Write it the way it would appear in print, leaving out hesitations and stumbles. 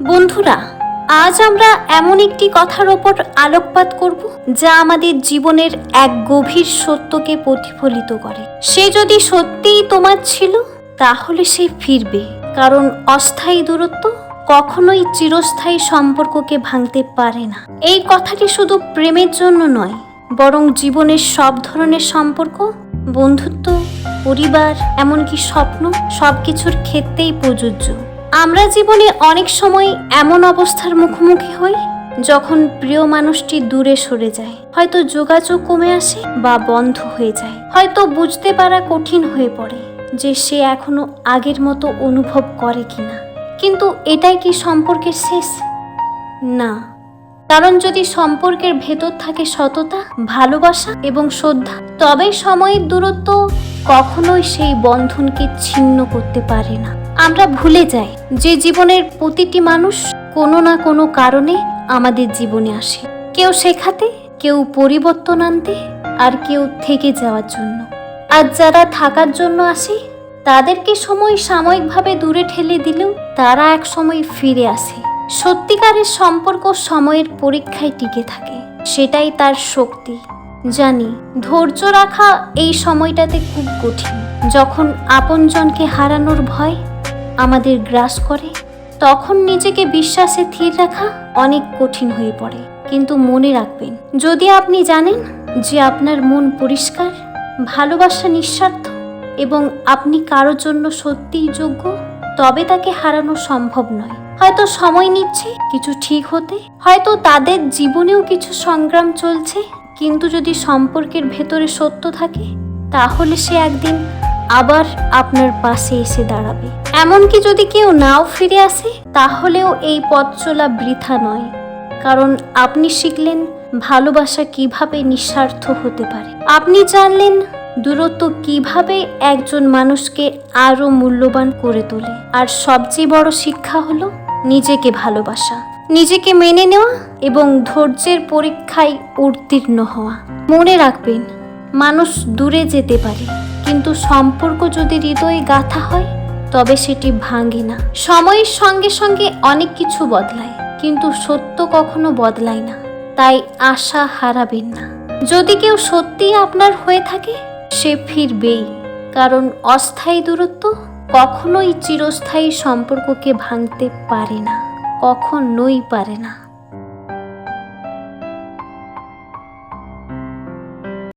বন্ধুরা, আজ আমরা এমন একটি কথার ওপর আলোকপাত করব যা আমাদের জীবনের এক গভীর সত্যকে প্রতিফলিত করে। সে যদি সত্যিই তোমার ছিল তাহলে সে ফিরবে, কারণ অস্থায়ী দূরত্ব কখনোই চিরস্থায়ী সম্পর্ককে ভাঙতে পারে না। এই কথাটি শুধু প্রেমের জন্য নয়, বরং জীবনের সব ধরনের সম্পর্ক, বন্ধুত্ব, পরিবার, এমনকি স্বপ্ন, সবকিছুর ক্ষেত্রেই প্রযোজ্য। আমরা জীবনে অনেক সময় এমন অবস্থার মুখোমুখি হই যখন প্রিয় মানুষটি দূরে সরে যায়। হয়তো যোগাযোগ কমে আসে বা বন্ধ হয়ে যায়। হয়তো বুঝতে পারা কঠিন হয়ে পড়ে যে সে এখনো আগের মতো অনুভব করে কিনা। কিন্তু এটাই কি সম্পর্কের শেষ? না, কারণ যদি সম্পর্কের ভেতর থাকে সততা, ভালোবাসা এবং শ্রদ্ধা, তবে সময়ের দূরত্ব কখনোই সেই বন্ধনকে ছিন্ন করতে পারে না। আমরা ভুলে যাই যে জীবনের প্রতিটি মানুষ কোনো না কোনো কারণে আমাদের জীবনে আসে। কেউ শেখাতে, কেউ পরিবর্তন আনতে, আর কেউ থেকে যাওয়ার জন্য। আর যারা থাকার জন্য আসে তাদেরকে সময় সাময়িকভাবে দূরে ঠেলে দিলেও তারা এক সময় ফিরে আসে। সত্যিকারের সম্পর্ক সময়ের পরীক্ষায় টিকে থাকে, সেটাই তার শক্তি। জানি ধৈর্য রাখা এই সময়টাতে খুব কঠিন। যখন আপনজনকে হারানোর ভয় আমাদের গ্রাস করে, তখন নিজেকে বিশ্বাসে স্থির রাখা অনেক কঠিন হয়ে পড়ে। কিন্তু মনে রাখবেন, যদি আপনি জানেন যে আপনার মন পরিষ্কার, ভালোবাসা নিঃস্বার্থ এবং আপনি কারোর জন্য সত্যিই যোগ্য, তবে তাকে হারানো সম্ভব নয়। হয়তো সময় নিচ্ছে কিছু ঠিক হতে, হয়তো তাদের জীবনেও কিছু সংগ্রাম চলছে, কিন্তু যদি সম্পর্কের ভেতরে সত্য থাকে তাহলে সে একদিন আবার আপনার পাশে এসে দাঁড়াবে। এমনকি যদি কেউ নাও ফিরে আসে তাহলেও এই পথ চলা বৃথা নয়, কারণ আপনি শিখলেন ভালোবাসা কিভাবে নিঃস্বার্থ হতে পারে। আপনি জানলেন দূরত্ব কিভাবে একজন মানুষকে আরো মূল্যবান করে তোলে। আর সবচেয়ে বড় শিক্ষা হলো নিজেকে ভালোবাসা, নিজেকে মেনে নেওয়া এবং ধৈর্যের পরীক্ষায় উত্তীর্ণ হওয়া। মনে রাখবেন, মানুষ দূরে যেতে পারে, কিন্তু সম্পর্ক যদি হৃদয়ে গাঁথা হয় তবে সেটি ভাঙে না। সময়ের সঙ্গে সঙ্গে অনেক কিছু বদলায়, কিন্তু সত্য কখনো বদলায় না। তাই আশা হারাবেন না। যদি কেউ সত্যিই আপনার হয়ে থাকে সে ফিরবেই, কারণ অস্থায়ী দূরত্ব কখনোই চিরস্থায়ী সম্পর্ককে ভাঙতে পারে না, কখনোই পারে না।